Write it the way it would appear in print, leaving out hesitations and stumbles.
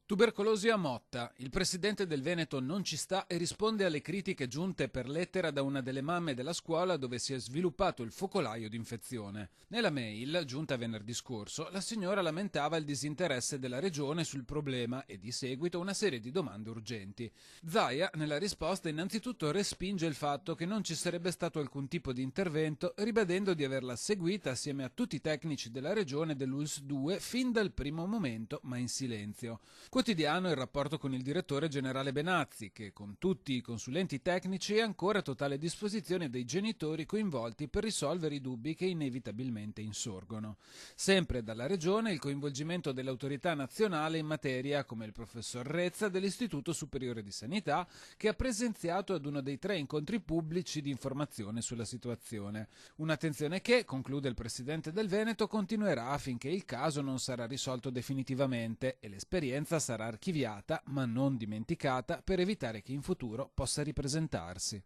Tubercolosi a Motta. Il presidente del Veneto non ci sta e risponde alle critiche giunte per lettera da una delle mamme della scuola dove si è sviluppato il focolaio d'infezione. Nella mail, giunta venerdì scorso, la signora lamentava il disinteresse della regione sul problema e di seguito una serie di domande urgenti. Zaia, nella risposta, innanzitutto respinge il fatto che non ci sarebbe stato alcun tipo di intervento, ribadendo di averla seguita assieme a tutti i tecnici della regione dell'ULS 2 fin dal primo momento, ma in silenzio. Quotidiano il rapporto con il direttore generale Benazzi, che con tutti i consulenti tecnici è ancora a totale disposizione dei genitori coinvolti per risolvere i dubbi che inevitabilmente insorgono. Sempre dalla regione il coinvolgimento dell'autorità nazionale in materia, come il professor Rezza dell'Istituto Superiore di Sanità, che ha presenziato ad uno dei 3 incontri pubblici di informazione sulla situazione. Un'attenzione che, conclude il presidente del Veneto, continuerà affinché il caso non sarà risolto definitivamente e l'esperienza sarà archiviata ma non dimenticata per evitare che in futuro possa ripresentarsi.